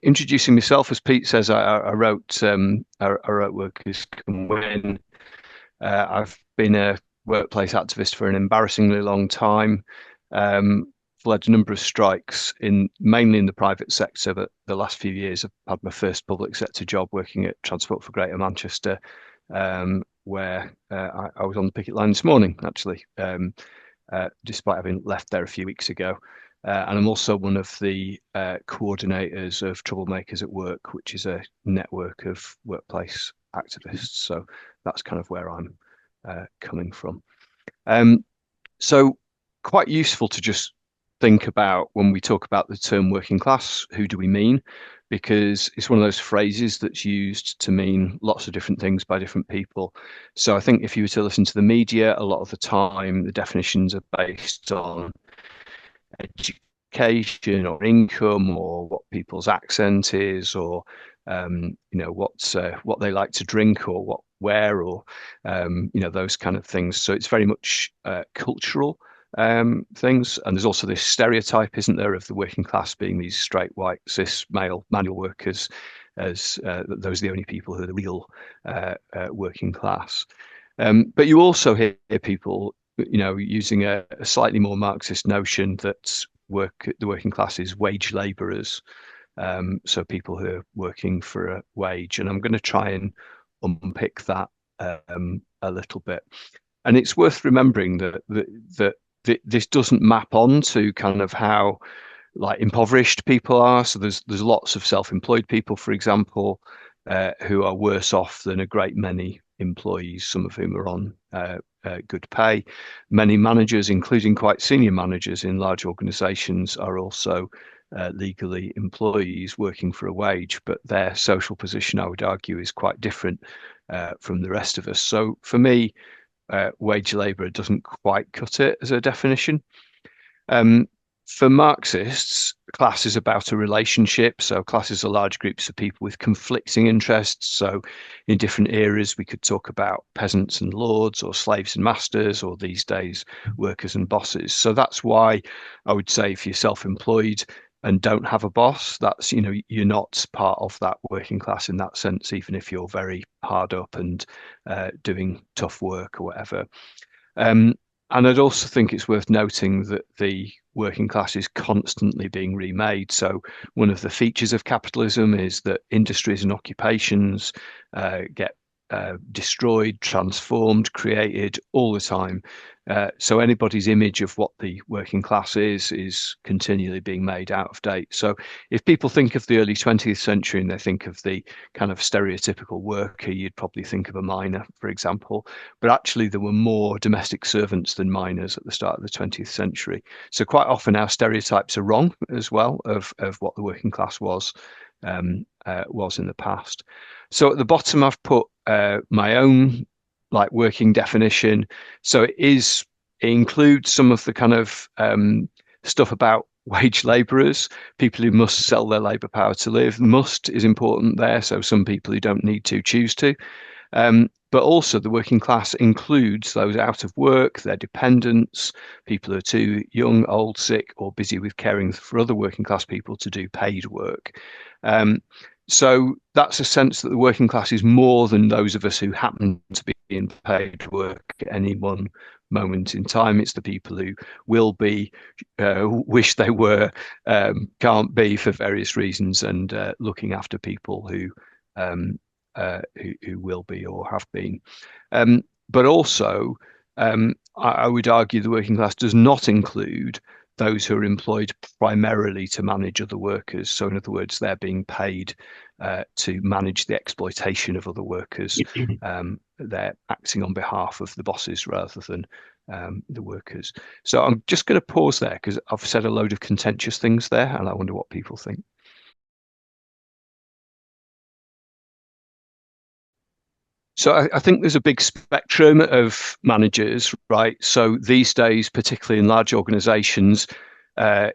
Introducing myself, as Pete says, I wrote Workers Can Win. I've been a workplace activist for an embarrassingly long time. Led a number of strikes mainly in the private sector, but the last few years I've had my first public sector job working at Transport for Greater Manchester, where I was on the picket line this morning, actually, despite having left there a few weeks ago. And I'm also one of the coordinators of Troublemakers at Work, which is a network of workplace activists. So that's kind of where I'm coming from. So quite useful to just think about when we talk about the term working class, who do we mean? Because it's one of those phrases that's used to mean lots of different things by different people. So I think if you were to listen to the media, a lot of the time the definitions are based on education or income or what people's accent is or what they like to drink or what wear or those kind of things. So it's very much cultural things. And there's also this stereotype, isn't there, of the working class being these straight white cis male manual workers, as those are the only people who are the real working class. But you also hear people using a slightly more Marxist notion that the working class is wage labourers, so people who are working for a wage. And I'm going to try and unpick that a little bit. And it's worth remembering that this doesn't map on to kind of how like impoverished people are. So there's lots of self-employed people, for example, who are worse off than a great many employees, some of whom are on good pay. Many managers, including quite senior managers in large organizations, are also legally employees working for a wage, but their social position, I would argue, is quite different from the rest of us. So for me, wage labour doesn't quite cut it as a definition. For Marxists, class is about a relationship. So classes are large groups of people with conflicting interests. So in different eras, we could talk about peasants and lords or slaves and masters, or these days, workers and bosses. So that's why I would say if you're self-employed and don't have a boss, that's, you're not part of that working class in that sense, even if you're very hard up and doing tough work or whatever. And I'd also think it's worth noting that the working class is constantly being remade. So one of the features of capitalism is that industries and occupations get destroyed, transformed, created all the time. So anybody's image of what the working class is continually being made out of date. So if people think of the early 20th century and they think of the kind of stereotypical worker, you'd probably think of a miner, for example. But actually, there were more domestic servants than miners at the start of the 20th century. So quite often our stereotypes are wrong as well of what the working class was in the past. So at the bottom, I've put my own like working definition. So it includes some of the kind of stuff about wage labourers, people who must sell their labour power to live. Must is important there. So some people who don't need to choose to. But also the working class includes those out of work, their dependents, people who are too young, old, sick, or busy with caring for other working class people to do paid work. So that's a sense that the working class is more than those of us who happen to be in paid work at any one moment in time. It's the people who will be, wish they were, can't be for various reasons, and looking after people who will be or have been. But also, I would argue the working class does not include those who are employed primarily to manage other workers. So in other words, they're being paid to manage the exploitation of other workers. They're acting on behalf of the bosses rather than the workers. So I'm just going to pause there because I've said a load of contentious things there, and I wonder what people think. So I think there's a big spectrum of managers, right? So these days, particularly in large organizations, if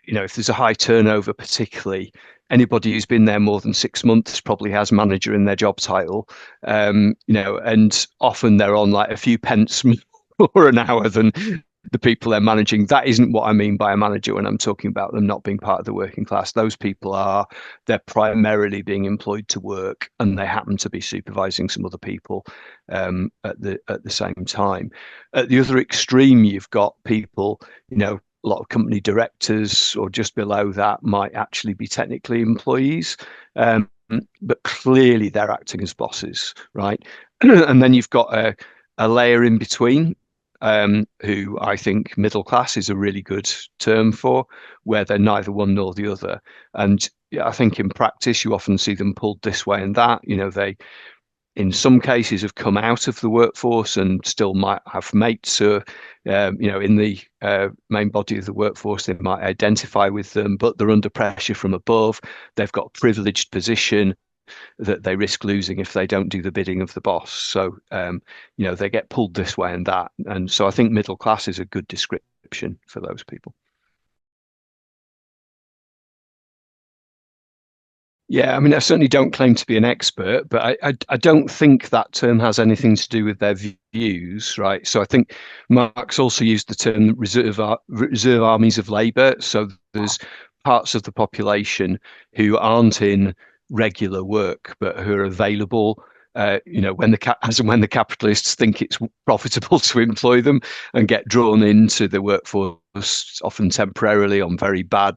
there's a high turnover, particularly anybody who's been there more than 6 months probably has manager in their job title, and often they're on like a few pence more an hour than the people they're managing. That isn't what I mean by a manager when I'm talking about them not being part of the working class. Those people are, they're primarily being employed to work, and they happen to be supervising some other people at the same time. At the other extreme, you've got people, a lot of company directors or just below that might actually be technically employees. But clearly they're acting as bosses, right? And then you've got a layer in between, who I think middle class is a really good term for, where they're neither one nor the other. And yeah, I think in practice, you often see them pulled this way and that. They, in some cases, have come out of the workforce and still might have mates who, in the main body of the workforce. They might identify with them, but they're under pressure from above. They've got a privileged position that they risk losing if they don't do the bidding of the boss. So, they get pulled this way and that. And so I think middle class is a good description for those people. Yeah, I mean, I certainly don't claim to be an expert, but I don't think that term has anything to do with their views, right? So I think Marx also used the term reserve armies of labour. So there's parts of the population who aren't in regular work, but who are available, when as and when the capitalists think it's profitable to employ them, and get drawn into the workforce, often temporarily on very bad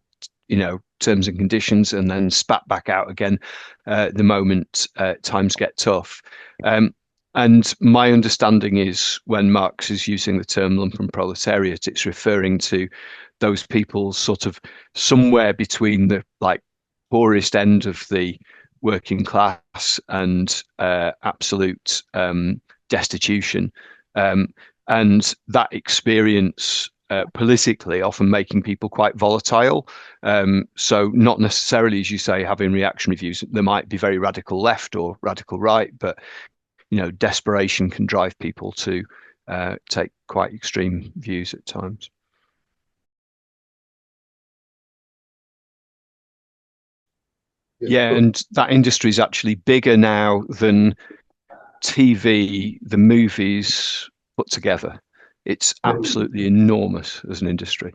terms and conditions, and then spat back out again the moment times get tough. And my understanding is when Marx is using the term lumpen proletariat, it's referring to those people sort of somewhere between the poorest end of the working class and absolute destitution. And that experience politically often making people quite volatile. So not necessarily, as you say, having reactionary views. There might be very radical left or radical right, but desperation can drive people to take quite extreme views at times. Yeah, and that industry is actually bigger now than TV, the movies put together. It's absolutely enormous as an industry.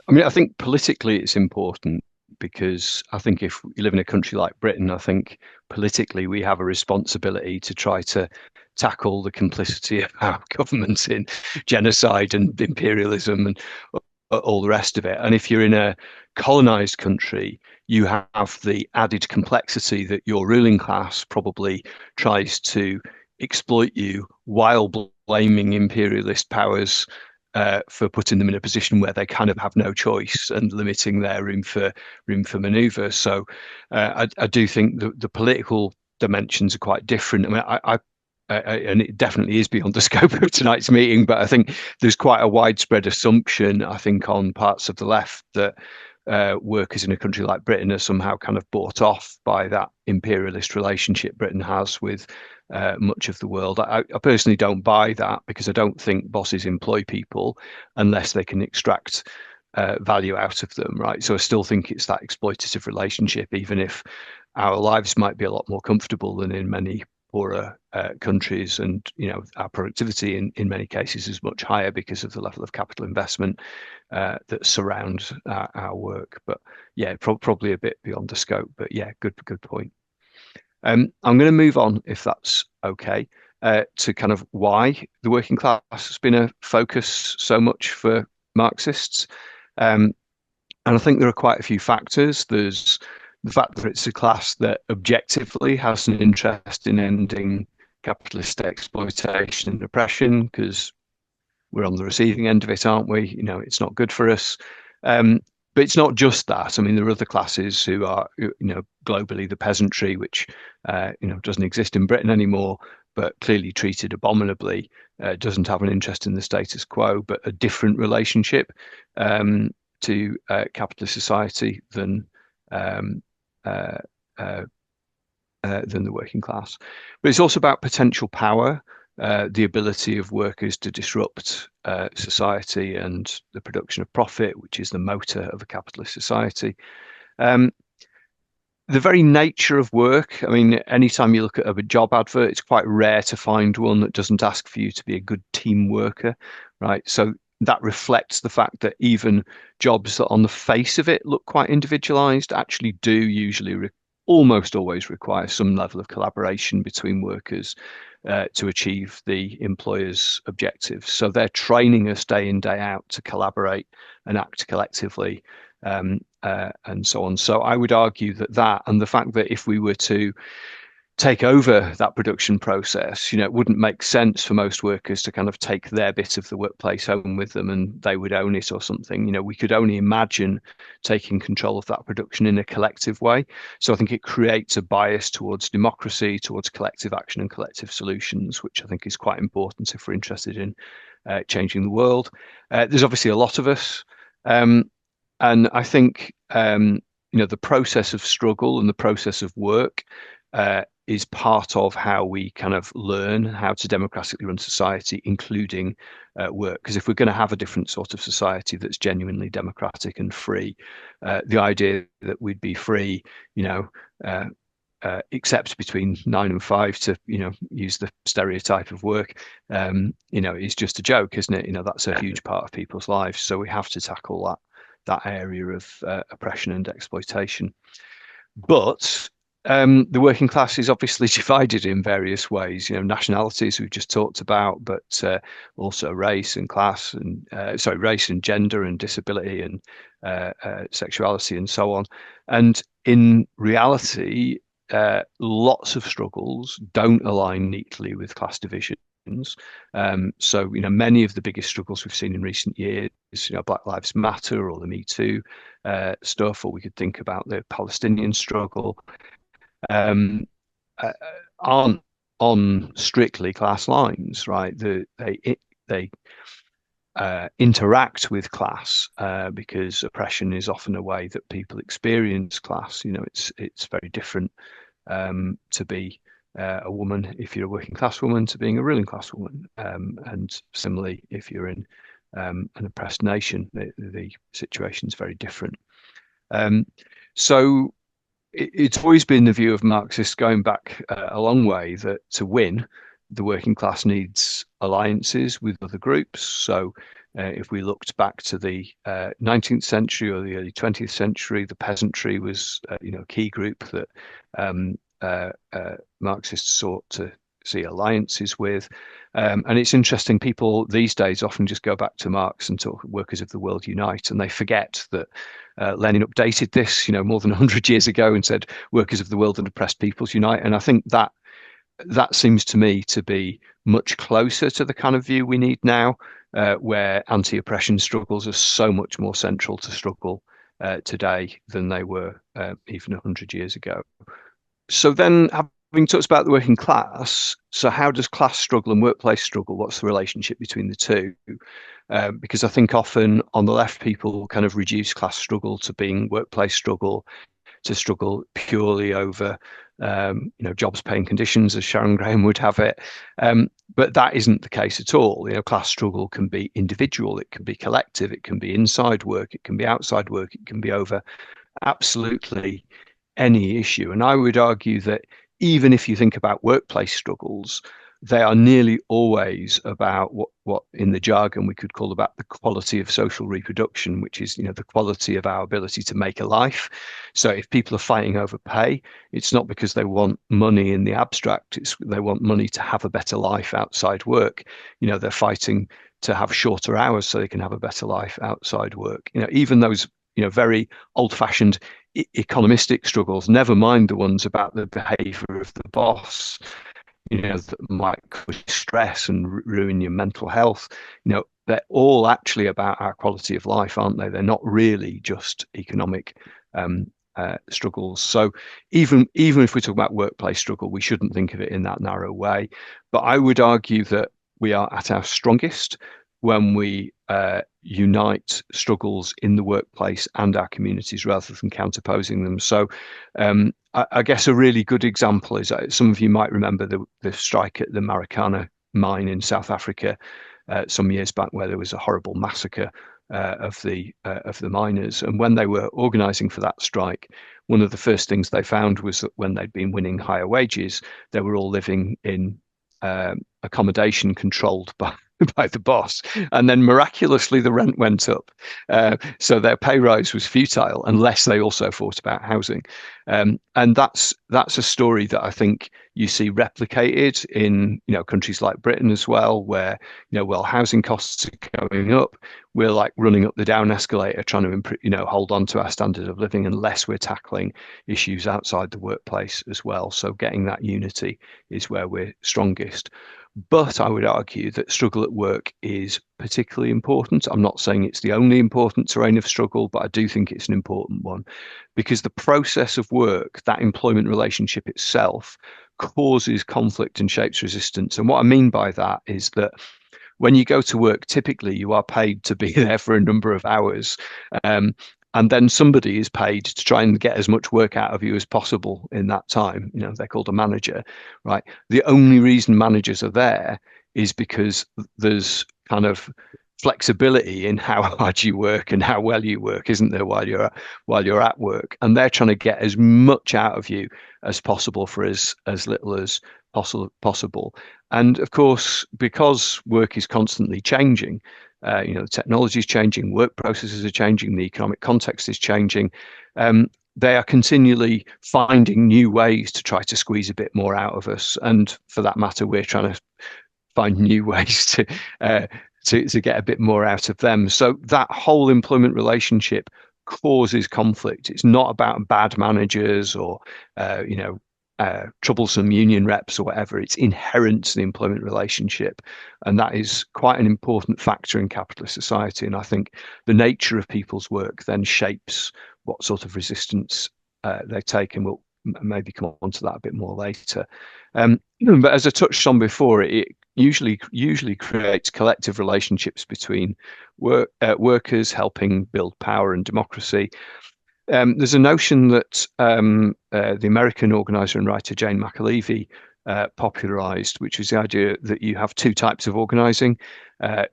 I mean, I think politically it's important because I think if you live in a country like Britain, I think politically we have a responsibility to try to tackle the complicity of our government in genocide and imperialism and all the rest of it. And if you're in a colonized country, you have the added complexity that your ruling class probably tries to exploit you while blaming imperialist powers for putting them in a position where they kind of have no choice and limiting their room for maneuver. So I do think the political dimensions are quite different. I mean, and it definitely is beyond the scope of tonight's meeting, but I think there's quite a widespread assumption, I think, on parts of the left that workers in a country like Britain are somehow kind of bought off by that imperialist relationship Britain has with much of the world. I personally don't buy that because I don't think bosses employ people unless they can extract value out of them, right? So I still think it's that exploitative relationship, even if our lives might be a lot more comfortable than in many poorer countries, and our productivity in many cases is much higher because of the level of capital investment that surrounds our work. But yeah, probably a bit beyond the scope. But yeah, good point. I'm going to move on, if that's okay, to kind of why the working class has been a focus so much for Marxists. And I think there are quite a few factors. There's the fact that it's a class that objectively has an interest in ending capitalist exploitation and oppression, because we're on the receiving end of it, aren't we? It's not good for us. But it's not just that. I mean, there are other classes who are, globally the peasantry, which, doesn't exist in Britain anymore, but clearly treated abominably, doesn't have an interest in the status quo, but a different relationship to capitalist society um, uh, uh, than the working class. But it's also about potential power, the ability of workers to disrupt society and the production of profit, which is the motor of a capitalist society. Um, the very nature of work. I mean, anytime you look at a job advert, it's quite rare to find one that doesn't ask for you to be a good team worker, right? So that reflects the fact that even jobs that on the face of it look quite individualized actually do usually almost always require some level of collaboration between workers to achieve the employer's objectives. So they're training us day in, day out to collaborate and act collectively, and so on. So I would argue that and the fact that if we were to take over that production process, it wouldn't make sense for most workers to kind of take their bit of the workplace home with them and they would own it or something. We could only imagine taking control of that production in a collective way. So I think it creates a bias towards democracy, towards collective action and collective solutions, which I think is quite important if we're interested in changing the world. There's obviously a lot of us. And I think the process of struggle and the process of work is part of how we kind of learn how to democratically run society, including work. Because if we're going to have a different sort of society that's genuinely democratic and free, the idea that we'd be free, except between 9 and 5 to, use the stereotype of work, is just a joke, isn't it? That's a huge part of people's lives. So we have to tackle that area of oppression and exploitation. But the working class is obviously divided in various ways. Nationalities we've just talked about, but also race and class and race and gender and disability and sexuality and so on. And in reality, lots of struggles don't align neatly with class divisions. So, many of the biggest struggles we've seen in recent years, Black Lives Matter or the Me Too stuff, or we could think about the Palestinian struggle, um, aren't on strictly class lines, right? They interact with class because oppression is often a way that people experience class. It's very different to be a woman if you're a working class woman to being a ruling class woman, and similarly if you're in an oppressed nation, the situation is very different. So it's always been the view of Marxists going back a long way that to win, the working class needs alliances with other groups. So if we looked back to the 19th century or the early 20th century, the peasantry was a key group that Marxists sought to see alliances with. And it's interesting, people these days often just go back to Marx and talk workers of the world unite, and they forget that Lenin updated this, more than 100 years ago and said workers of the world and oppressed peoples unite. And I think that seems to me to be much closer to the kind of view we need now, where anti-oppression struggles are so much more central to struggle today than they were even 100 years ago. So then, having talked about the working class, so how does class struggle and workplace struggle? What's the relationship between the two? Because I think often on the left, people kind of reduce class struggle to being workplace struggle, to struggle purely over jobs, pay and conditions, as Sharon Graham would have it. But that isn't the case at all. Class struggle can be individual, it can be collective, it can be inside work, it can be outside work, it can be over absolutely any issue. And I would argue that even if you think about workplace struggles, they are nearly always about what in the jargon we could call about the quality of social reproduction, which is, the quality of our ability to make a life. So if people are fighting over pay, it's not because they want money in the abstract, it's they want money to have a better life outside work. They're fighting to have shorter hours so they can have a better life outside work. Even those, very old-fashioned economistic struggles, never mind the ones about the behavior of the boss, that might cause stress and ruin your mental health. They're all actually about our quality of life, aren't they? They're not really just economic struggles. So even if we talk about workplace struggle, we shouldn't think of it in that narrow way. But I would argue that we are at our strongest when we unite struggles in the workplace and our communities rather than counterposing them. So I guess a really good example is some of you might remember the strike at the Marikana mine in South Africa some years back, where there was a horrible massacre of the miners. And when they were organising for that strike, one of the first things they found was that when they'd been winning higher wages, they were all living in accommodation controlled by by the boss, and then miraculously the rent went up. So their pay rise was futile unless they also thought about housing. And that's a story that I think you see replicated in countries like Britain as well, where while housing costs are going up, we're like running up the down escalator trying to improve, hold on to our standard of living unless we're tackling issues outside the workplace as well. So getting that unity is where we're strongest. But I would argue that struggle at work is particularly important. I'm not saying it's the only important terrain of struggle, but I do think it's an important one because the process of work, that employment relationship itself, causes conflict and shapes resistance. And what I mean by that is that when you go to work, typically you are paid to be there for a number of hours. Um, and then somebody is paid to try and get as much work out of you as possible in that time. They're called a manager, right? The only reason managers are there is because there's kind of flexibility in how hard you work and how well you work, isn't there, while you're at work? And they're trying to get as much out of you as possible for as little as possible. And of course, because work is constantly changing, the technology is changing, work processes are changing, the economic context is changing. They are continually finding new ways to try to squeeze a bit more out of us. And for that matter, we're trying to find new ways to get a bit more out of them. So that whole employment relationship causes conflict. It's not about bad managers or troublesome union reps or whatever. It's inherent to the employment relationship, and that is quite an important factor in capitalist society. And I think the nature of people's work then shapes what sort of resistance they take, and we'll maybe come on to that a bit more later. But as I touched on before, it usually creates collective relationships between workers, helping build power and democracy. There's a notion that the American organizer and writer Jane McAlevey popularized, which is the idea that you have two types of organizing,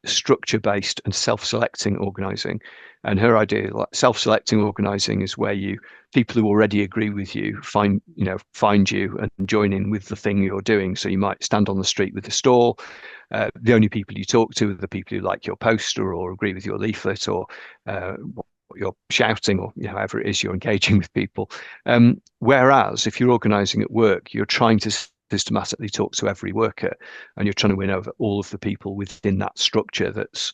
structure-based and self-selecting organizing. And her idea, like self-selecting organizing, is where people who already agree with you find you and join in with the thing you're doing. So you might stand on the street with a stall. The only people you talk to are the people who like your poster or agree with your leaflet or what you're shouting or however it is you're engaging with people. Whereas if you're organizing at work, you're trying to systematically talk to every worker and you're trying to win over all of the people within that structure that's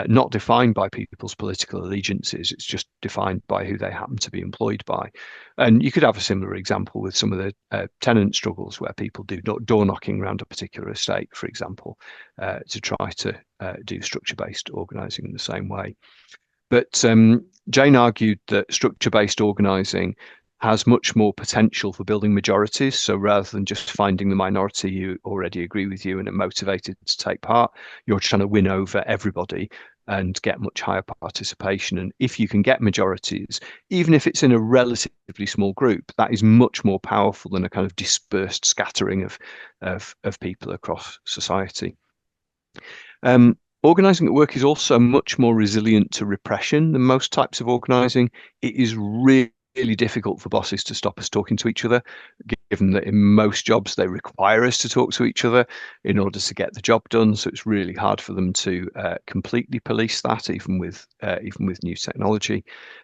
not defined by people's political allegiances. It's just defined by who they happen to be employed by. And you could have a similar example with some of the tenant struggles where people do door knocking around a particular estate, for example, to try to do structure-based organizing in the same way. But Jane argued that structure-based organising has much more potential for building majorities. So rather than just finding the minority who already agree with you and are motivated to take part, you're trying to win over everybody and get much higher participation. And if you can get majorities, even if it's in a relatively small group, that is much more powerful than a kind of dispersed scattering of people across society. Organising at work is also much more resilient to repression than most types of organising. It is really difficult for bosses to stop us talking to each other, given that in most jobs they require us to talk to each other in order to get the job done. So it's really hard for them to completely police that, even with new technology.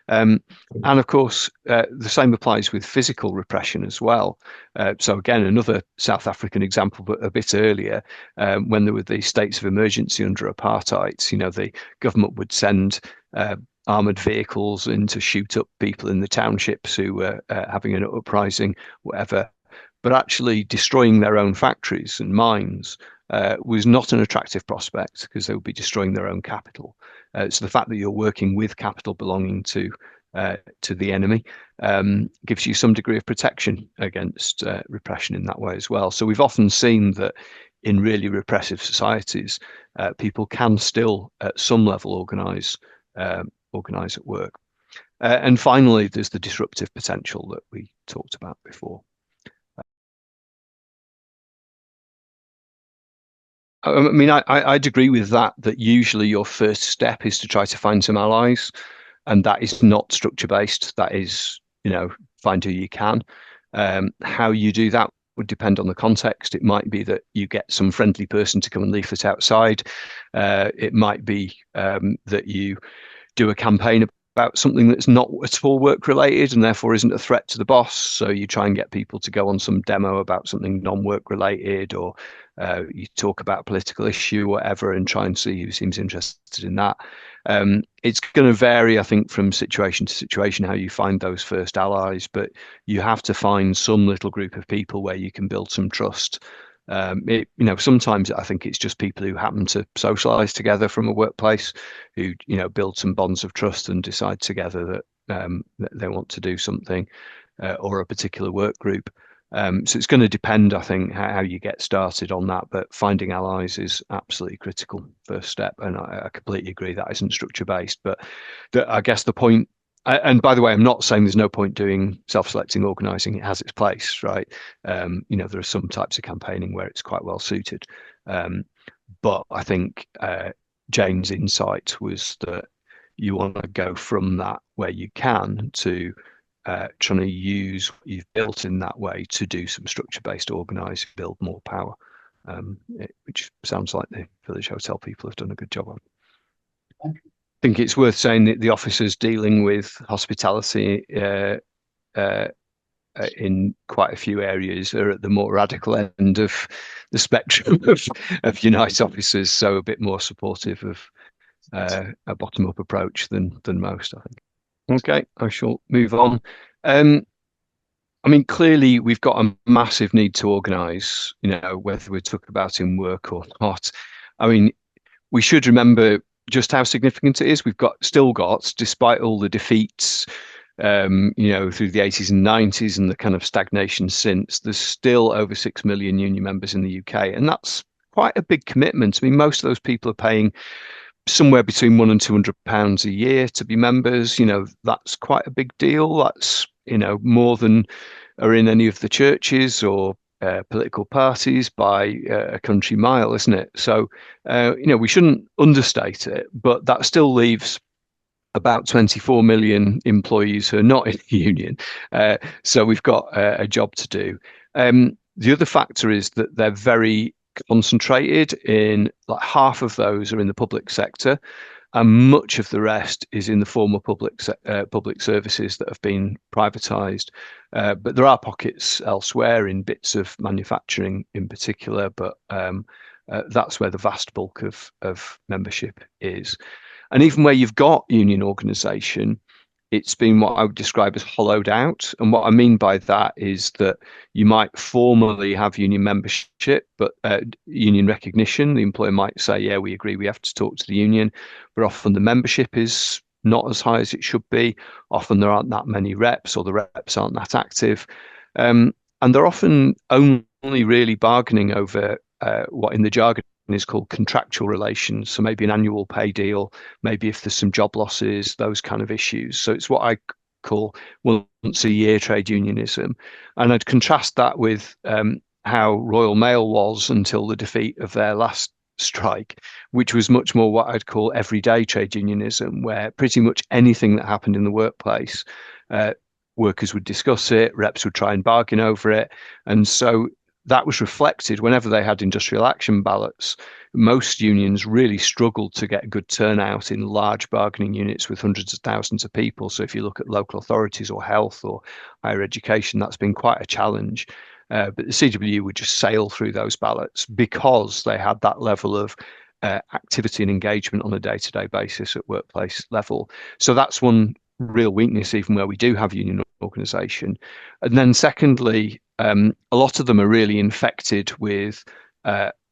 And of course, the same applies with physical repression as well. So again, another South African example, but a bit earlier, when there were these states of emergency under apartheid, the government would send armored vehicles in to shoot up people in the townships who were having an uprising, whatever. But actually destroying their own factories and mines was not an attractive prospect because they would be destroying their own capital. So the fact that you're working with capital belonging to the enemy gives you some degree of protection against repression in that way as well. So we've often seen that in really repressive societies, people can still at some level organise at work. And finally, there's the disruptive potential that we talked about before. I mean, I'd agree with that, that usually your first step is to try to find some allies, and that is not structure based. That is, find who you can. How you do that would depend on the context. It might be that you get some friendly person to come and leaflet outside. It might be that you do a campaign about something that's not at all work related and therefore isn't a threat to the boss. So you try and get people to go on some demo about something non-work related, or you talk about a political issue, whatever, and try and see who seems interested in that. It's going to vary, I think, from situation to situation how you find those first allies, but you have to find some little group of people where you can build some trust. Sometimes I think it's just people who happen to socialize together from a workplace, who, build some bonds of trust and decide together that they want to do something, or a particular work group. So it's going to depend, I think, how you get started on that. But finding allies is absolutely critical first step. And I completely agree that isn't structure based. But I guess the point, and by the way, I'm not saying there's no point doing self-selecting organising. It has its place, right? There are some types of campaigning where it's quite well suited. But I think Jane's insight was that you want to go from that where you can to trying to use what you've built in that way to do some structure-based organising, build more power, which sounds like the Village Hotel people have done a good job on. I think it's worth saying that the officers dealing with hospitality in quite a few areas are at the more radical end of the spectrum of Unite officers, so a bit more supportive of a bottom-up approach than most, I think. Okay, I shall move on. I mean, clearly we've got a massive need to organise, whether we talk about in work or not. I mean, we should remember just how significant it is. We've still got, despite all the defeats, through the 80s and 90s and the kind of stagnation since, there's still over 6 million union members in the UK. And that's quite a big commitment. I mean, most of those people are paying somewhere between £100 and £200 a year to be members. That's quite a big deal. That's, more than are in any of the churches or political parties by a country mile, isn't it? So, we shouldn't understate it, but that still leaves about 24 million employees who are not in the union. So we've got a job to do. The other factor is that they're very concentrated in, like, half of those are in the public sector, and much of the rest is in the former public services that have been privatised. But there are pockets elsewhere in bits of manufacturing in particular, but that's where the vast bulk of membership is. And even where you've got union organisation, it's been what I would describe as hollowed out. And what I mean by that is that you might formally have union membership, but union recognition. The employer might say, yeah, we agree, we have to talk to the union, but often the membership is not as high as it should be. Often there aren't that many reps, or the reps aren't that active. And they're often only really bargaining over what in the jargon is called contractual relations. So maybe an annual pay deal, maybe if there's some job losses, those kind of issues. So it's what I call once a year trade unionism. And I'd contrast that with how Royal Mail was until the defeat of their last strike, which was much more what I'd call everyday trade unionism, where pretty much anything that happened in the workplace, workers would discuss it, reps would try and bargain over it. And so that was reflected whenever they had industrial action ballots. Most unions really struggled to get a good turnout in large bargaining units with hundreds of thousands of people. So if you look at local authorities or health or higher education, that's been quite a challenge. But the CWU would just sail through those ballots because they had that level of activity and engagement on a day-to-day basis at workplace level. So that's one real weakness, even where we do have union organisation. And then secondly, a lot of them are really infected with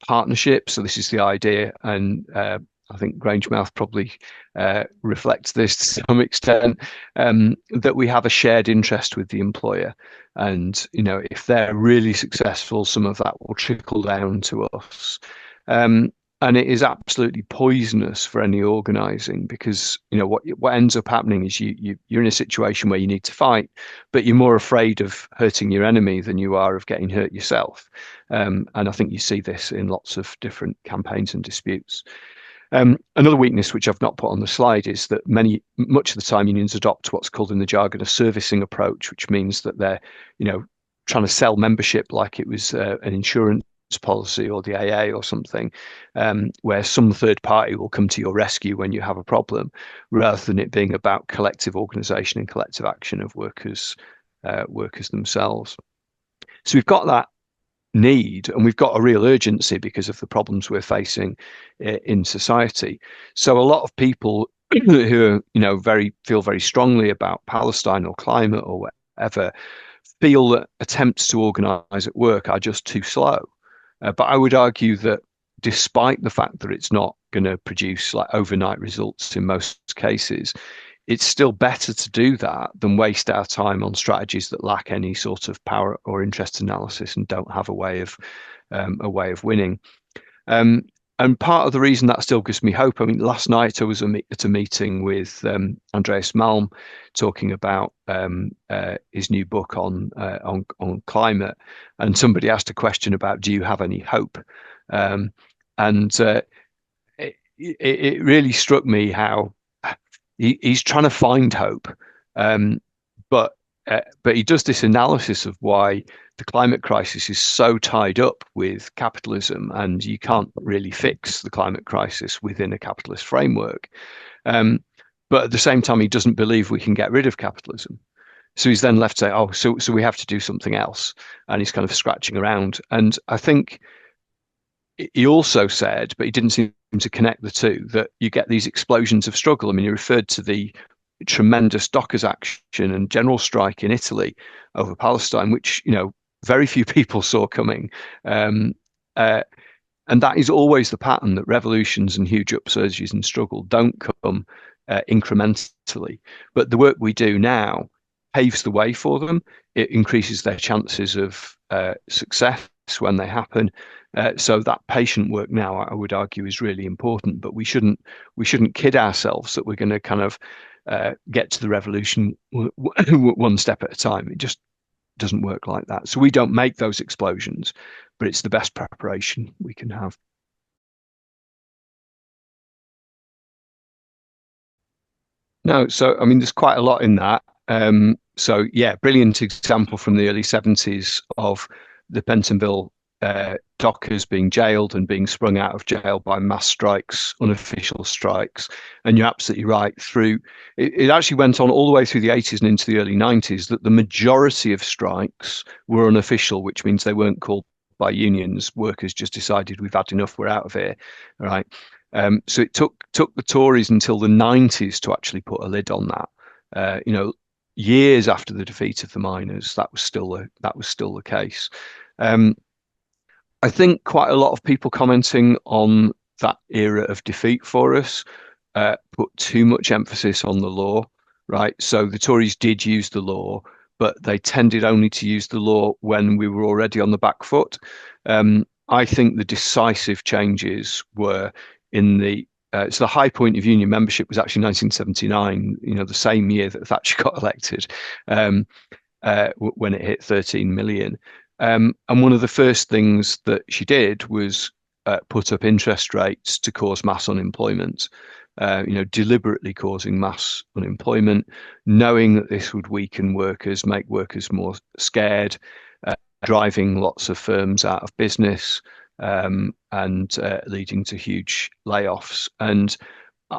partnerships. So this is the idea, and I think Grangemouth probably reflects this to some extent, that we have a shared interest with the employer. And, if they're really successful, some of that will trickle down to us. And it is absolutely poisonous for any organizing, because what ends up happening is you're in a situation where you need to fight, but you're more afraid of hurting your enemy than you are of getting hurt yourself. And I think you see this in lots of different campaigns and disputes. Another weakness, which I've not put on the slide, is that much of the time unions adopt what's called in the jargon a servicing approach, which means that they're, trying to sell membership like it was an insurance policy or the AA or something, where some third party will come to your rescue when you have a problem, rather than it being about collective organisation and collective action of workers themselves. So we've got that need, and we've got a real urgency because of the problems we're facing in society. So a lot of people who feel very strongly about Palestine or climate or whatever feel that attempts to organise at work are just too slow. But I would argue that despite the fact that it's not going to produce like overnight results in most cases, it's still better to do that than waste our time on strategies that lack any sort of power or interest analysis and don't have a way of winning. And part of the reason that still gives me hope, I mean, last night I was at a meeting with Andreas Malm talking about his new book on climate, and somebody asked a question about, do you have any hope? And it really struck me how he's trying to find hope, but he does this analysis of why the climate crisis is so tied up with capitalism, and you can't really fix the climate crisis within a capitalist framework. But at the same time, he doesn't believe we can get rid of capitalism. So he's then left saying, "Oh, so we have to do something else," and he's kind of scratching around. And I think he also said, but he didn't seem to connect the two, that you get these explosions of struggle. I mean, he referred to the tremendous dockers action and general strike in Italy over Palestine, which very few people saw coming. And that is always the pattern, that revolutions and huge upsurges and struggle don't come incrementally. But the work we do now paves the way for them. It increases their chances of success when they happen. So that patient work now, I would argue, is really important. But we shouldn't kid ourselves that we're going to kind of get to the revolution one step at a time. It just doesn't work like that. So we don't make those explosions, but it's the best preparation we can have. No, so I mean, there's quite a lot in that. So yeah, brilliant example from the early 70s of the Pentonville dockers being jailed and being sprung out of jail by mass strikes, unofficial strikes. And you're absolutely right. It actually went on all the way through the 80s and into the early 90s, that the majority of strikes were unofficial, which means they weren't called by unions. Workers just decided, we've had enough, we're out of here. Right. So it took the Tories until the 90s to actually put a lid on that. Years after the defeat of the miners, that was still the case. I think quite a lot of people commenting on that era of defeat for us put too much emphasis on the law, right? So the Tories did use the law, but they tended only to use the law when we were already on the back foot. I think the decisive changes were in so the high point of union membership was actually 1979, the same year that Thatcher got elected, when it hit 13 million. And one of the first things that she did was put up interest rates to cause mass unemployment, deliberately causing mass unemployment, knowing that this would weaken workers, make workers more scared, driving lots of firms out of business, and leading to huge layoffs. And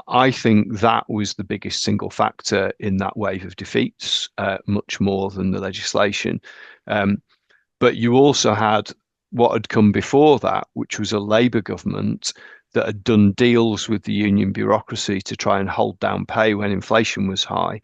I think that was the biggest single factor in that wave of defeats, much more than the legislation. But you also had what had come before that, which was a Labour government that had done deals with the union bureaucracy to try and hold down pay when inflation was high.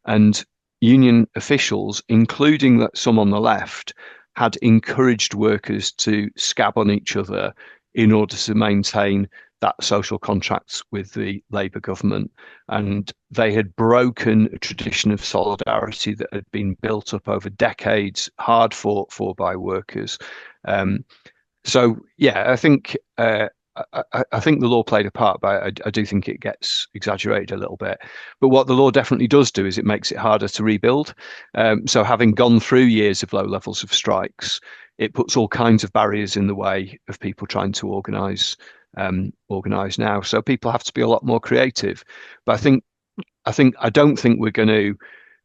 And union officials, including some on the left, had encouraged workers to scab on each other in order to maintain that social contract with the Labour government. And they had broken a tradition of solidarity that had been built up over decades, hard fought for by workers. So, yeah, I think I think the law played a part, but I do think it gets exaggerated a little bit. But what the law definitely does do is it makes it harder to rebuild. So having gone through years of low levels of strikes, it puts all kinds of barriers in the way of people trying to organise now. So people have to be a lot more creative. But I don't think we're going to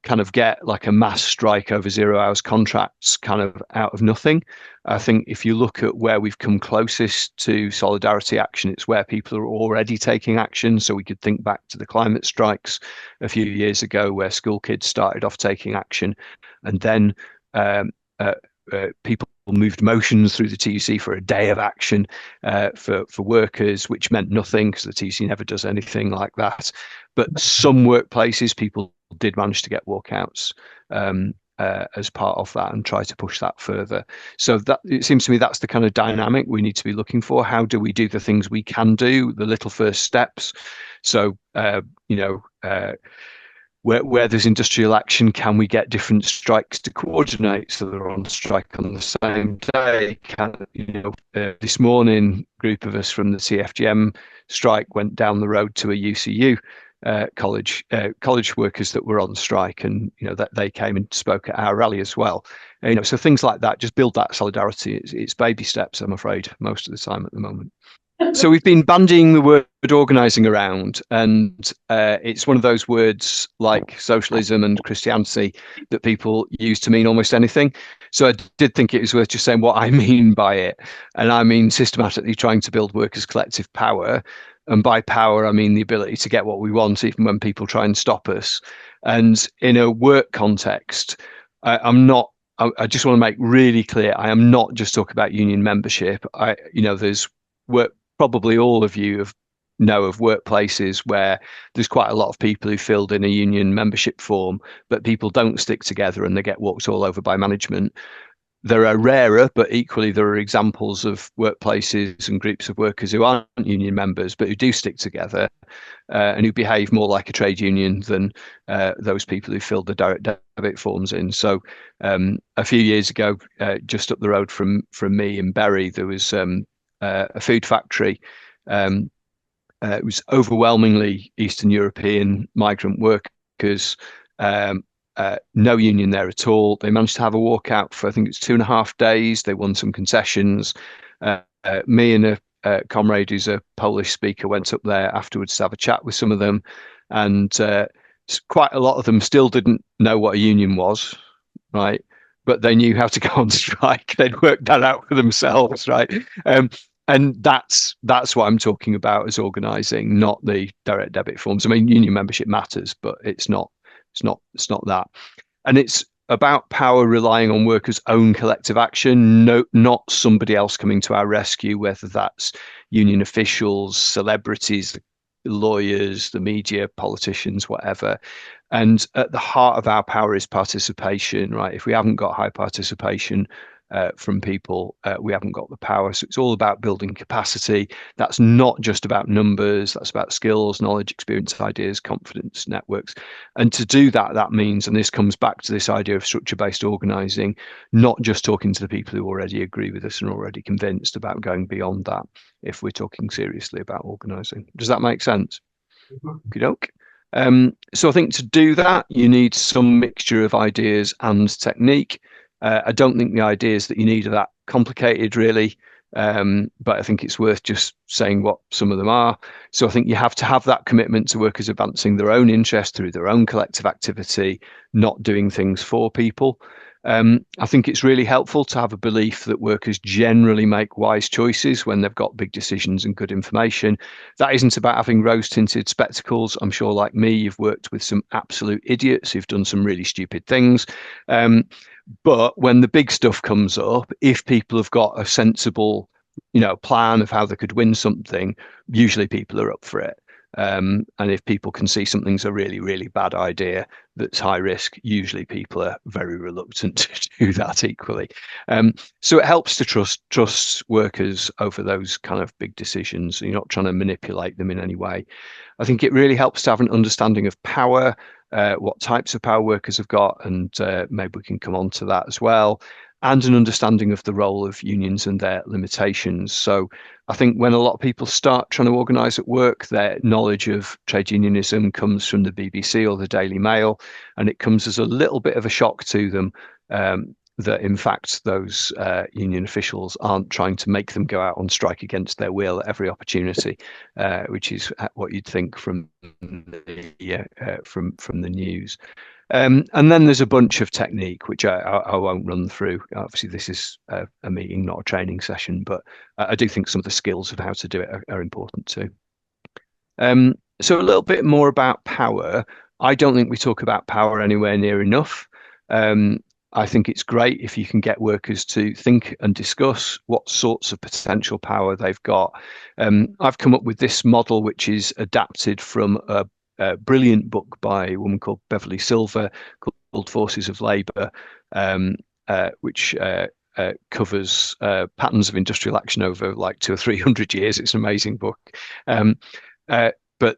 kind of get like a mass strike over 0 hours contracts kind of out of nothing. I think if you look at where we've come closest to solidarity action, it's where people are already taking action. So we could think back to the climate strikes a few years ago, where school kids started off taking action, and then um, people moved motions through the TUC for a day of action for workers, which meant nothing because the TUC never does anything like that. But some workplaces, people did manage to get walkouts as part of that and try to push that further. So that it seems to me that's the kind of dynamic we need to be looking for. How do we do the things we can do, the little first steps? So where there's industrial action, can we get different strikes to coordinate so they're on strike on the same day? This morning, a group of us from the CFGM strike went down the road to a UCU college workers that were on strike, and that they came and spoke at our rally as well. So things like that just build that solidarity. It's baby steps, I'm afraid, most of the time at the moment. So we've been bandying the word organising around, and it's one of those words like socialism and Christianity that people use to mean almost anything. So I did think it was worth just saying what I mean by it. And I mean systematically trying to build workers' collective power. And by power, I mean the ability to get what we want, even when people try and stop us. And in a work context, I just want to make really clear, I am not just talking about union membership. There's work. Probably all of you know of workplaces where there's quite a lot of people who filled in a union membership form, but people don't stick together and they get walked all over by management. There are rarer, but equally there are examples of workplaces and groups of workers who aren't union members, but who do stick together and who behave more like a trade union than those people who filled the direct debit forms in. So a few years ago, just up the road from me in Bury, there was a food factory. It was overwhelmingly Eastern European migrant workers, no union there at all. They managed to have a walkout for, I think it's 2.5 days. They won some concessions. Me and a comrade who's a Polish speaker went up there afterwards to have a chat with some of them. And quite a lot of them still didn't know what a union was, right? But they knew how to go on strike. They'd worked that out for themselves, right? And that's what I'm talking about as organising, not the direct debit forms. I mean, union membership matters, but it's not that. And it's about power relying on workers' own collective action, not somebody else coming to our rescue, whether that's union officials, celebrities, lawyers, the media, politicians, whatever. And at the heart of our power is participation, right? If we haven't got high participation from people, we haven't got the power. So it's all about building capacity. That's not just about numbers. That's about skills, knowledge, experience, ideas, confidence, networks. And to do that, that means, and this comes back to this idea of structure-based organising, not just talking to the people who already agree with us and already convinced, about going beyond that if we're talking seriously about organising. Does that make sense? Okey-doke. So I think to do that, you need some mixture of ideas and technique. I don't think the ideas that you need are that complicated, really, but I think it's worth just saying what some of them are. So I think you have to have that commitment to workers advancing their own interest through their own collective activity, not doing things for people. I think it's really helpful to have a belief that workers generally make wise choices when they've got big decisions and good information. That isn't about having rose-tinted spectacles. I'm sure, like me, you've worked with some absolute idiots who've done some really stupid things. But when the big stuff comes up, if people have got a sensible, plan of how they could win something, usually people are up for it. And if people can see something's a really, really bad idea that's high risk, usually people are very reluctant to do that equally. So it helps to trust workers over those kind of big decisions. You're not trying to manipulate them in any way. I think it really helps to have an understanding of power, what types of power workers have got, and maybe we can come on to that as well. and an understanding of the role of unions and their limitations. So I think when a lot of people start trying to organise at work, their knowledge of trade unionism comes from the BBC or the Daily Mail, and it comes as a little bit of a shock to them that in fact those union officials aren't trying to make them go out on strike against their will at every opportunity, which is what you'd think from from the news. And then there's a bunch of technique, which I won't run through. Obviously, this is a meeting, not a training session, but I do think some of the skills of how to do it are important too. So a little bit more about power. I don't think we talk about power anywhere near enough. I think it's great if you can get workers to think and discuss what sorts of potential power they've got. I've come up with this model, which is adapted from a brilliant book by a woman called Beverly Silver called Forces of Labour, which covers patterns of industrial action over like 200 or 300 years. It's an amazing book. But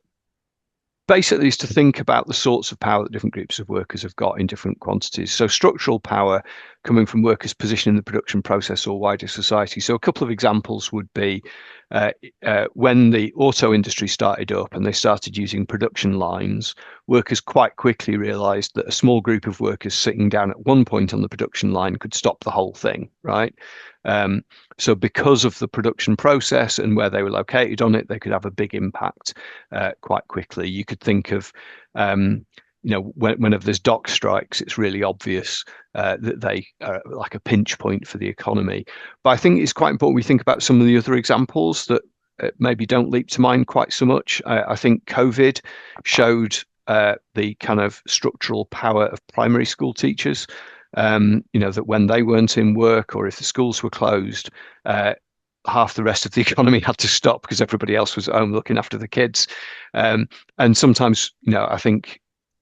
basically is to think about the sorts of power that different groups of workers have got in different quantities. So structural power coming from workers' position in the production process or wider society. So a couple of examples would be when the auto industry started up and they started using production lines, workers quite quickly realized that a small group of workers sitting down at one point on the production line could stop the whole thing, right? So because of the production process and where they were located on it, they could have a big impact quite quickly. You could think of, whenever there's dock strikes, it's really obvious that they are like a pinch point for the economy. But I think it's quite important we think about some of the other examples that maybe don't leap to mind quite so much. I think COVID showed the kind of structural power of primary school teachers. That when they weren't in work or if the schools were closed, half the rest of the economy had to stop because everybody else was at home looking after the kids. And sometimes, I think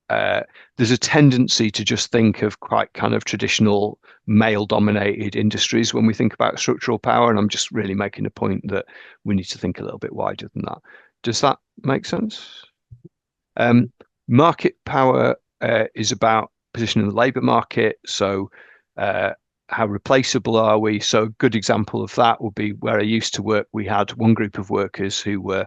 there's a tendency to just think of quite kind of traditional male-dominated industries when we think about structural power. And I'm just really making a point that we need to think a little bit wider than that. Does that make sense? Market power is about position in the labour market. So how replaceable are we? So a good example of that would be where I used to work. We had one group of workers who were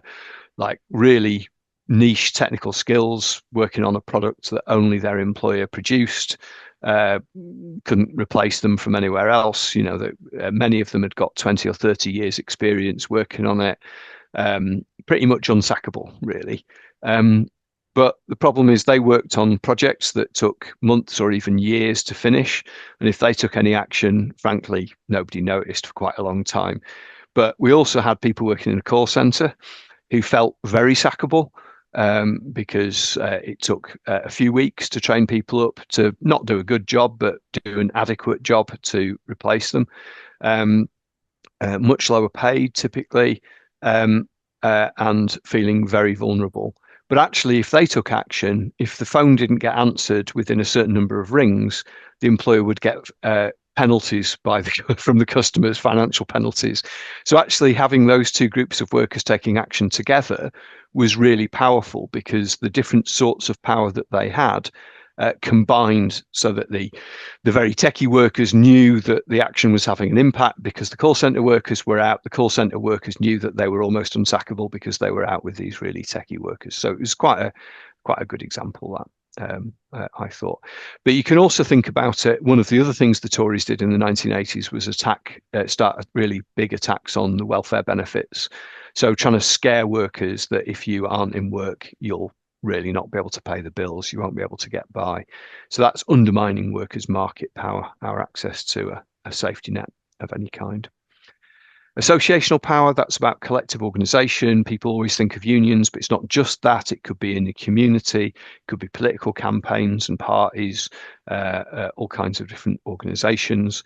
like really niche technical skills working on a product that only their employer produced, couldn't replace them from anywhere else. Many of them had got 20 or 30 years experience working on it, pretty much unsackable really. But the problem is they worked on projects that took months or even years to finish. And if they took any action, frankly, nobody noticed for quite a long time. But we also had people working in a call center who felt very sackable because it took a few weeks to train people up to not do a good job, but do an adequate job to replace them. Much lower paid typically, and feeling very vulnerable. But actually, if they took action, if the phone didn't get answered within a certain number of rings, the employer would get penalties from the customers, financial penalties. So actually having those two groups of workers taking action together was really powerful because the different sorts of power that they had combined so that the very techie workers knew that the action was having an impact because the call center workers were out. The call center workers knew that they were almost unsackable because they were out with these really techie workers. So it was quite a good example that I thought. But you can also think about it. One of the other things the Tories did in the 1980s was start really big attacks on the welfare benefits. So trying to scare workers that if you aren't in work, you'll really not be able to pay the bills, you won't be able to get by. So that's undermining workers' market power, our access to a safety net of any kind. Associational power, that's about collective organisation. People always think of unions, but it's not just that. It could be in the community, it could be political campaigns and parties, all kinds of different organisations.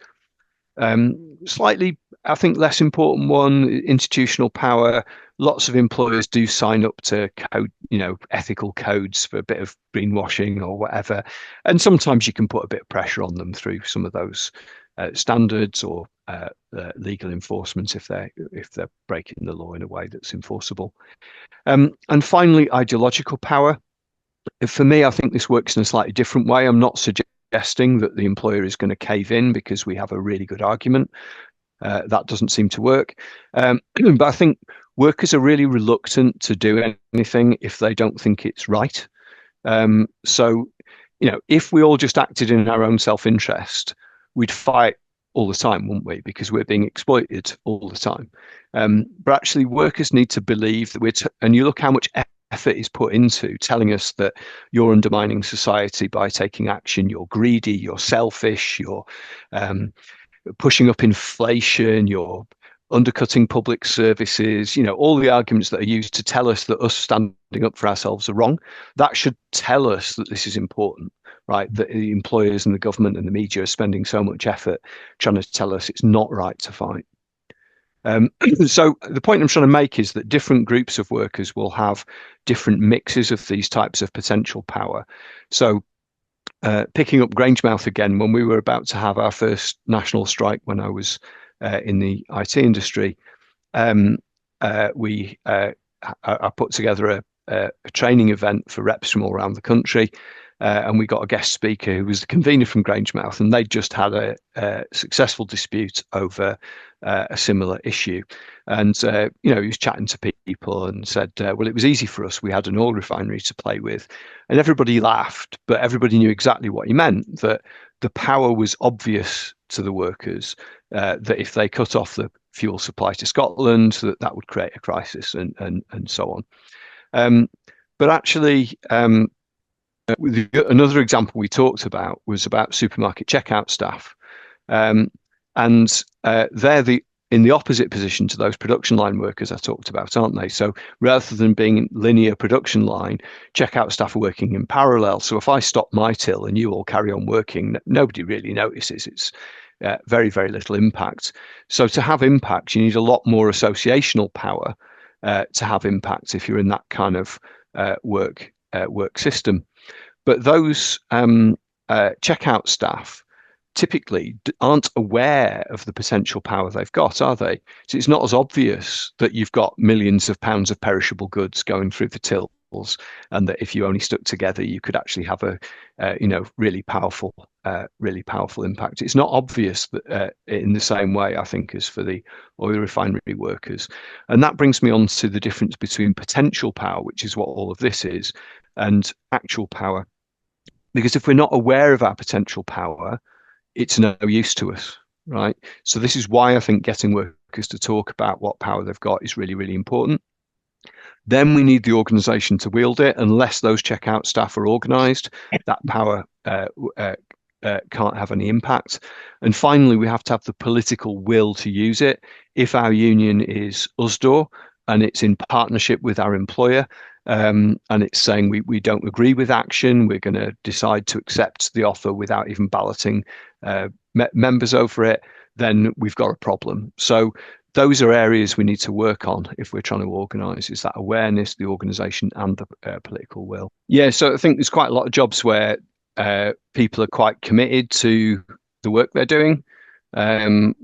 Slightly, I think, less important one, institutional power. Lots of employers do sign up to code, ethical codes for a bit of greenwashing or whatever. And sometimes you can put a bit of pressure on them through some of those standards or legal enforcement if they're breaking the law in a way that's enforceable. And finally, ideological power. For me, I think this works in a slightly different way. I'm not suggesting suggesting that the employer is going to cave in because we have a really good argument. That doesn't seem to work. But I think workers are really reluctant to do anything if they don't think it's right. So, if we all just acted in our own self-interest, we'd fight all the time, wouldn't we? Because we're being exploited all the time. But actually, workers need to believe that and you look how much effort is put into telling us that you're undermining society by taking action, you're greedy, you're selfish, you're pushing up inflation, you're undercutting public services, all the arguments that are used to tell us that us standing up for ourselves are wrong. That should tell us that this is important, right? That the employers and the government and the media are spending so much effort trying to tell us it's not right to fight. So the point I'm trying to make is that different groups of workers will have different mixes of these types of potential power. So picking up Grangemouth again, when we were about to have our first national strike when I was in the IT industry, I put together a training event for reps from all around the country. And we got a guest speaker who was the convener from Grangemouth, and they'd just had a successful dispute over a similar issue. And he was chatting to people and said, well, it was easy for us. We had an oil refinery to play with. And everybody laughed, but everybody knew exactly what he meant, that the power was obvious to the workers, that if they cut off the fuel supply to Scotland, that would create a crisis and so on. But actually, another example we talked about was about supermarket checkout staff, and they're in the opposite position to those production line workers I talked about, aren't they? So rather than being linear production line, checkout staff are working in parallel. So if I stop my till and you all carry on working, nobody really notices. It's very, very little impact. So to have impact, you need a lot more associational power to have impact if you're in that kind of work system. But those checkout staff typically aren't aware of the potential power they've got, are they? So it's not as obvious that you've got millions of pounds of perishable goods going through the tills, and that if you only stuck together, you could actually have a really powerful impact. It's not obvious that in the same way, I think, as for the oil refinery workers. And that brings me on to the difference between potential power, which is what all of this is, and actual power. Because if we're not aware of our potential power, it's no use to us, right? So this is why I think getting workers to talk about what power they've got is really, really important. Then we need the organisation to wield it. Unless those checkout staff are organised, that power can't have any impact. And finally, we have to have the political will to use it. If our union is USDOR and it's in partnership with our employer, and it's saying we don't agree with action, we're going to decide to accept the offer without even balloting members over it, then we've got a problem. So those are areas we need to work on if we're trying to organise, is that awareness, the organisation and the political will. Yeah, so I think there's quite a lot of jobs where people are quite committed to the work they're doing, and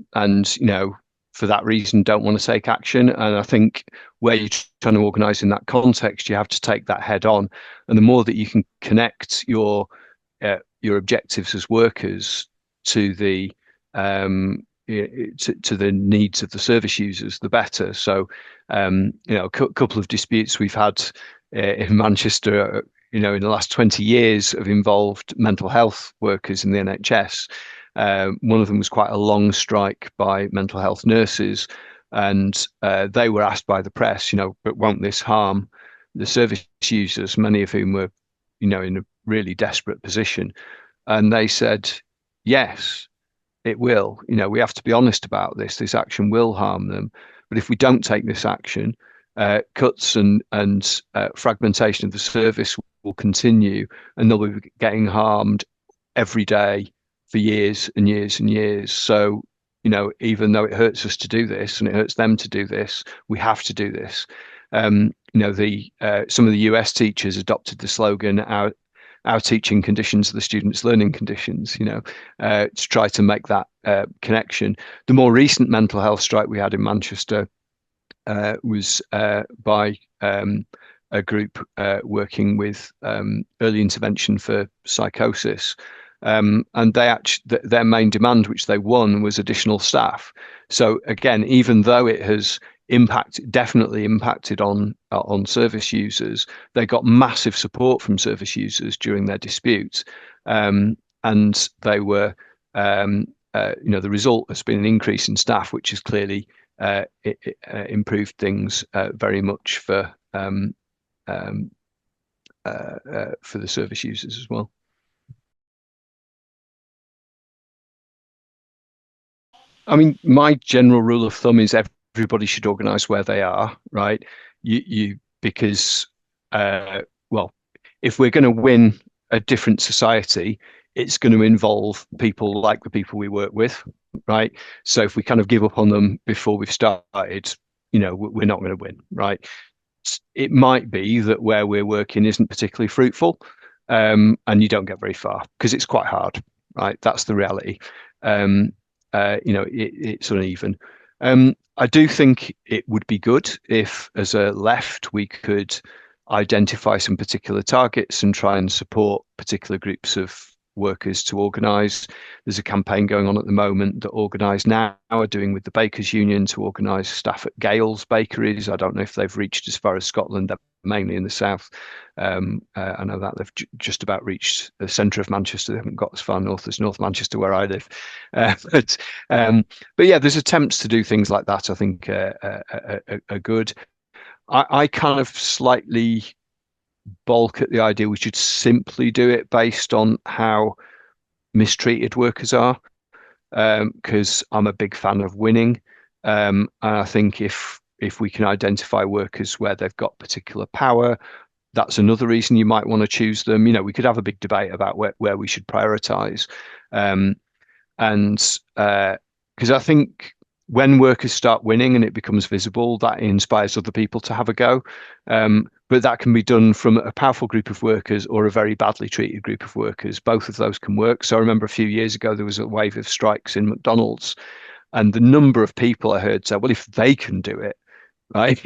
for that reason don't want to take action. And I think where you're trying to organise in that context, you have to take that head on. And the more that you can connect your objectives as workers to the to the needs of the service users, the better. So a couple of disputes we've had in Manchester in the last 20 years have involved mental health workers in the NHS. One of them was quite a long strike by mental health nurses, and they were asked by the press, but won't this harm the service users, many of whom were, in a really desperate position? And they said, yes, it will. We have to be honest about this. This action will harm them. But if we don't take this action, cuts and fragmentation of the service will continue, and they'll be getting harmed every day for years and years and years. So, even though it hurts us to do this and it hurts them to do this, we have to do this. Some of the US teachers adopted the slogan, our teaching conditions are the students' learning conditions, to try to make that connection. The more recent mental health strike we had in Manchester was by a group working with early intervention for psychosis. and their main demand, which they won, was additional staff. So again, even though it has definitely impacted on service users, they got massive support from service users during their disputes, and they were the result has been an increase in staff, which has clearly improved things very much um, for the service users as well. I mean, my general rule of thumb is everybody should organise where they are, right? Because, uh, well, if we're going to win a different society, it's going to involve people like the people we work with, right? So if we kind of give up on them before we've started, we're not going to win, right? It might be that where we're working isn't particularly fruitful, and you don't get very far because it's quite hard, right? That's the reality. Um, it's uneven. I do think it would be good if, as a left, we could identify some particular targets and try and support particular groups of workers to organise. There's a campaign going on at the moment that Organise Now are doing with the Bakers Union to organise staff at Gales bakeries. I don't know if they've reached as far as Scotland. They're mainly in the south. I know that they've just about reached the centre of Manchester. They haven't got as far north as North Manchester, where I live. But yeah, there's attempts to do things like that. I think are good. I kind of slightly balk at the idea we should simply do it based on how mistreated workers are, because I'm a big fan of winning. And I think if we can identify workers where they've got particular power, that's another reason you might want to choose them. We could have a big debate about where we should prioritize. And because I think when workers start winning and it becomes visible, that inspires other people to have a go. But that can be done from a powerful group of workers or a very badly treated group of workers. Both of those can work. So I remember a few years ago, there was a wave of strikes in McDonald's, and the number of people I heard say, well, if they can do it, right?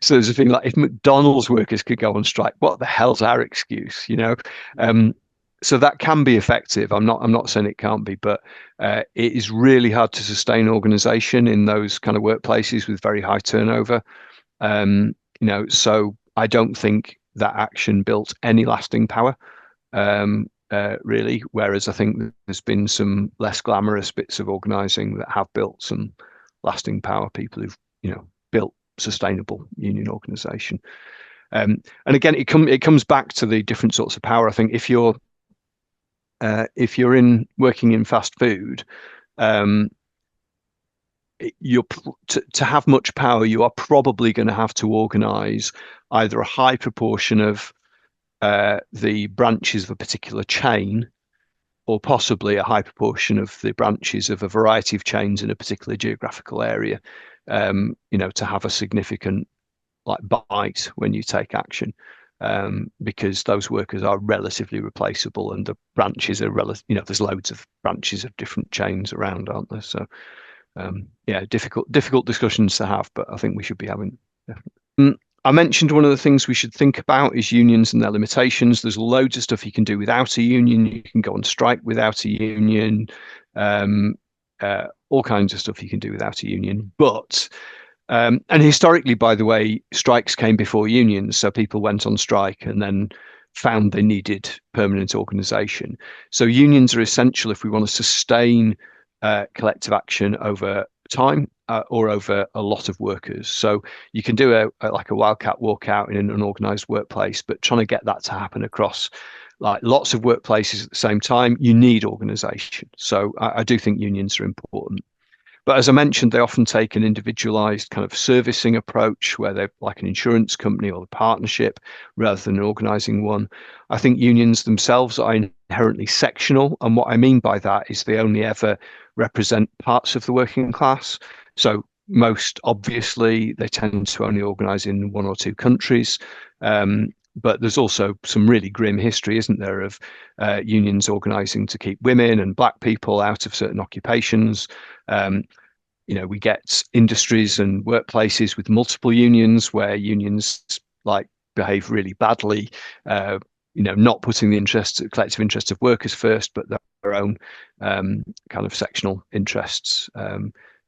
So there's a thing like, if McDonald's workers could go on strike, what the hell's our excuse? So that can be effective. I'm not saying it can't be, but it is really hard to sustain organization in those kind of workplaces with very high turnover. So I don't think that action built any lasting power, really. Whereas I think there's been some less glamorous bits of organizing that have built some lasting power. People who've built sustainable union organization. And again, it comes back to the different sorts of power. I think if you're working in fast food, to have much power, you are probably going to have to organize either a high proportion of the branches of a particular chain, or possibly a high proportion of the branches of a variety of chains in a particular geographical area, to have a significant bite when you take action. Because those workers are relatively replaceable, and the branches are there's loads of branches of different chains around, aren't there? So yeah, difficult discussions to have, but I think we should be having. I mentioned one of the things we should think about is unions and their limitations. There's loads of stuff you can do without a union. You can go on strike without a union. All kinds of stuff you can do without a union. But and historically, by the way, strikes came before unions. So people went on strike and then found they needed permanent organisation. So unions are essential if we want to sustain collective action over time, or over a lot of workers. So you can do a wildcat walkout in an unorganised workplace, but trying to get that to happen across lots of workplaces at the same time, you need organisation. So I do think unions are important. But as I mentioned, they often take an individualized kind of servicing approach where they're like an insurance company or a partnership rather than an organizing one. I think unions themselves are inherently sectional. And what I mean by that is they only ever represent parts of the working class. So most obviously, they tend to only organize in one or two countries. But there's also some really grim history, isn't there, of unions organising to keep women and black people out of certain occupations. We get industries and workplaces with multiple unions where unions behave really badly, not putting the collective interests of workers first, but their own kind of sectional interests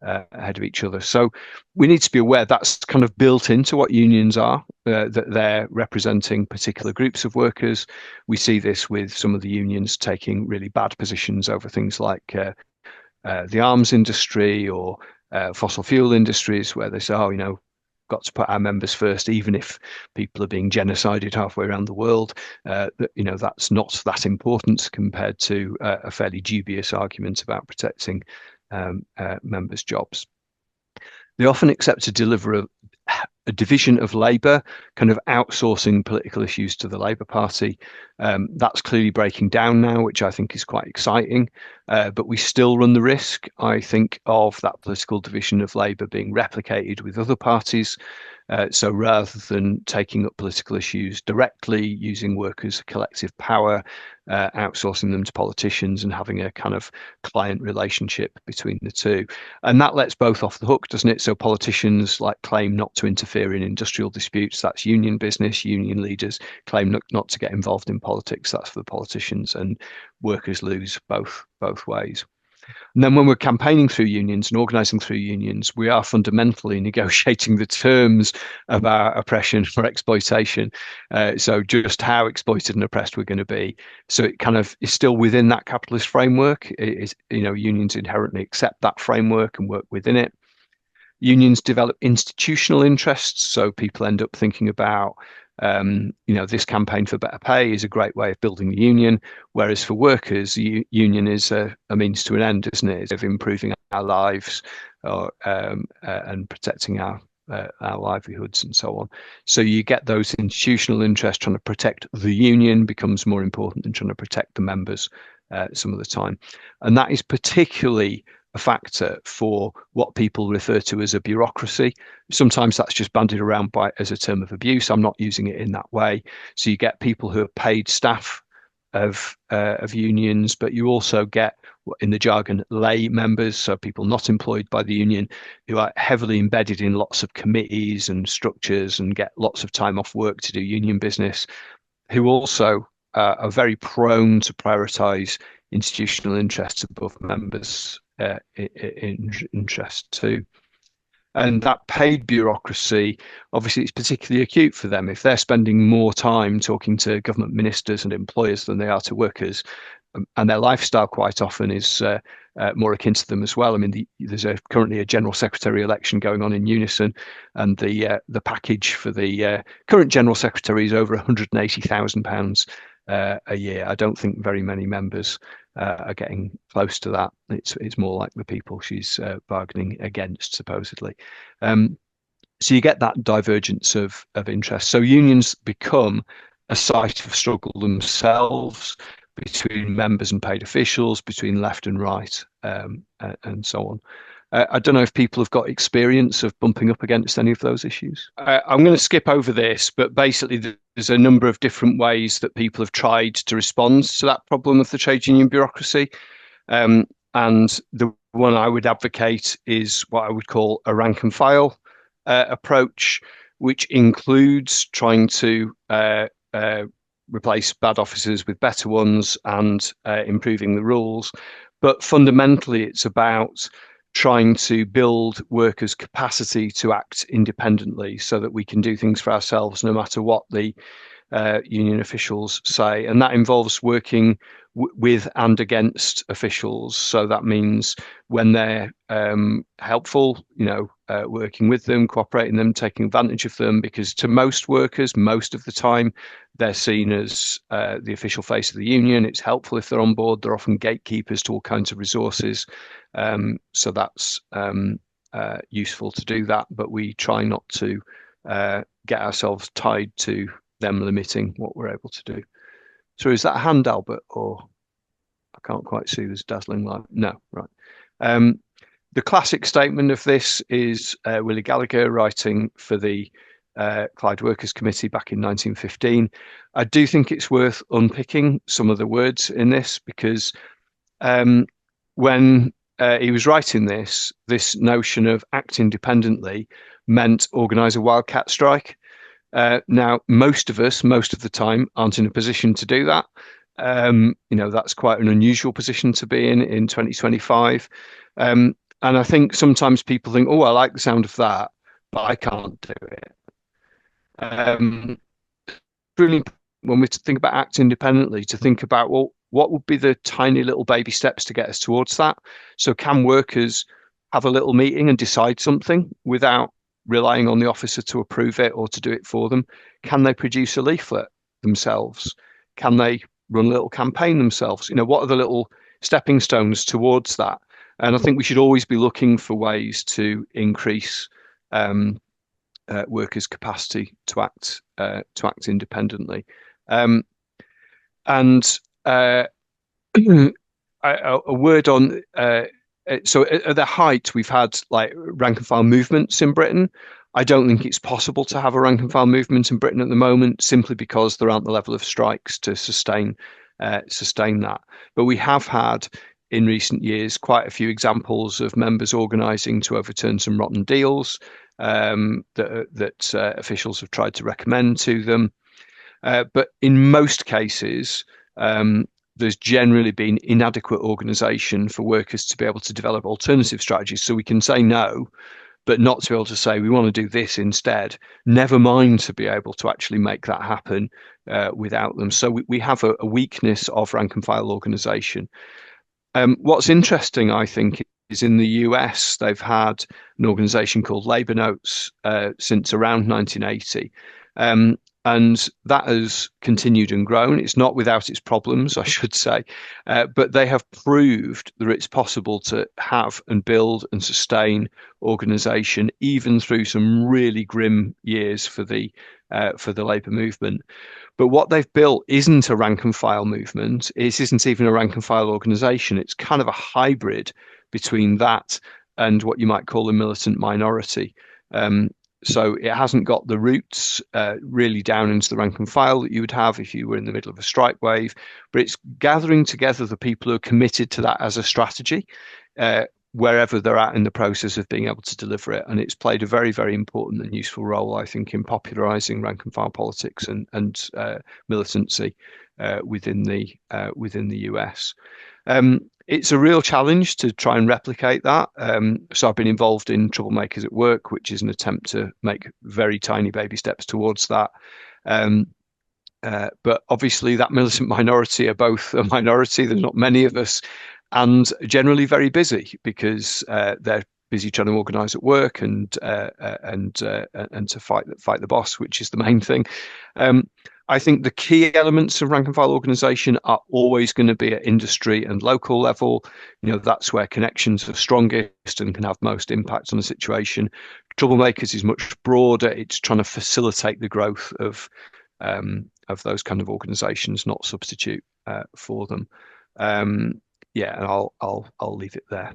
ahead of each other. So we need to be aware that's kind of built into what unions are, that they're representing particular groups of workers. We see this with some of the unions taking really bad positions over things like the arms industry or fossil fuel industries, where they say, oh, got to put our members first, even if people are being genocided halfway around the world. That's not that important compared to a fairly dubious argument about protecting members' jobs. They often accept to deliver a division of labour, kind of outsourcing political issues to the Labour Party. That's clearly breaking down now, which I think is quite exciting. But we still run the risk, I think, of that political division of Labour being replicated with other parties. So rather than taking up political issues directly, using workers' collective power, outsourcing them to politicians and having a kind of client relationship between the two. And that lets both off the hook, doesn't it? So politicians claim not to interfere in industrial disputes. That's union business. Union leaders claim not to get involved in politics. That's for the politicians, and workers lose both ways. And then when we're campaigning through unions and organising through unions, we are fundamentally negotiating the terms of our oppression or exploitation. So just how exploited and oppressed we're going to be. So it kind of is still within that capitalist framework. Unions inherently accept that framework and work within it. Unions develop institutional interests. So people end up thinking about this campaign for better pay is a great way of building the union, whereas for workers, the union is a means to an end, isn't it? Of improving our lives and protecting our livelihoods and so on. So you get those institutional interests. Trying to protect the union becomes more important than trying to protect the members some of the time. And that is particularly a factor for what people refer to as a bureaucracy. Sometimes that's just bandied around as a term of abuse. I'm not using it in that way. So you get people who are paid staff of unions, but you also get, in the jargon, lay members, so people not employed by the union, who are heavily embedded in lots of committees and structures and get lots of time off work to do union business, who also are very prone to prioritise institutional interests above members' interest too. And that paid bureaucracy, obviously, it's particularly acute for them. If they're spending more time talking to government ministers and employers than they are to workers, and their lifestyle quite often is more akin to them as well. I mean, there's currently a general secretary election going on in Unison, and the package for the current general secretary is over £180,000 a year. I don't think very many members are getting close to that. It's more like the people she's bargaining against, supposedly. So you get that divergence of interest. So unions become a site of struggle themselves between members and paid officials, between left and right, and so on. I don't know if people have got experience of bumping up against any of those issues. I'm going to skip over this, but basically there's a number of different ways that people have tried to respond to that problem of the trade union bureaucracy. And the one I would advocate is what I would call a rank and file approach, which includes trying to replace bad officers with better ones and improving the rules. But fundamentally, it's about trying to build workers' capacity to act independently so that we can do things for ourselves no matter what the union officials say. And that involves working with and against officials. So that means when they're helpful, working with them, cooperating them, taking advantage of them, because to most workers, most of the time, they're seen as the official face of the union. It's helpful if they're on board. They're often gatekeepers to all kinds of resources. So that's useful to do that, but we try not to get ourselves tied to them limiting what we're able to do. So is that a hand, Albert, or I can't quite see this dazzling light? No, right. The classic statement of this is Willie Gallagher writing for the Clyde Workers' Committee back in 1915. I do think it's worth unpicking some of the words in this because when he was writing this notion of act independently meant organise a wildcat strike. Now, most of us, most of the time, aren't in a position to do that. That's quite an unusual position to be in 2025. And I think sometimes people think, oh, I like the sound of that, but I can't do it. Um, really, when we think about acting independently, to think about, well, what would be the tiny little baby steps to get us towards that? So, can workers have a little meeting and decide something without relying on the officer to approve it or to do it for them? Can they produce a leaflet themselves? Can they run a little campaign themselves? What are the little stepping stones towards that? And I think we should always be looking for ways to increase um, workers' capacity to act independently. Um, and a word on so at the height we've had like rank and file movements in Britain. I don't think it's possible to have a rank and file movement in Britain at the moment simply because there aren't the level of strikes to sustain that. But we have had in recent years quite a few examples of members organising to overturn some rotten deals that officials have tried to recommend to them. But in most cases, there's generally been inadequate organisation for workers to be able to develop alternative strategies. So we can say no, but not to be able to say we want to do this instead. Never mind to be able to actually make that happen without them. So we have a weakness of rank and file organisation. What's interesting, I think, is in the US, they've had an organization called Labour Notes since around 1980. And that has continued and grown. It's not without its problems, I should say, but they have proved that it's possible to have and build and sustain organization even through some really grim years for the Labour movement. But what they've built isn't a rank and file movement. It isn't even a rank and file organization. It's kind of a hybrid between that and what you might call a militant minority. So it hasn't got the roots really down into the rank and file that you would have if you were in the middle of a strike wave, but it's gathering together the people who are committed to that as a strategy, wherever they're at in the process of being able to deliver it. And it's played a very, very important and useful role, I think, in popularising rank and file politics and militancy within the US. It's a real challenge to try and replicate that. So I've been involved in Troublemakers at Work, which is an attempt to make very tiny baby steps towards that. But obviously, that militant minority are both a minority. There's not many of us, and generally very busy because they're busy trying to organise at work and to fight the boss, which is the main thing. I think the key elements of rank and file organisation are always going to be at industry and local level. That's where connections are strongest and can have most impact on the situation. Troublemakers is much broader. It's trying to facilitate the growth of those kind of organisations, not substitute for them. Yeah, and I'll leave it there.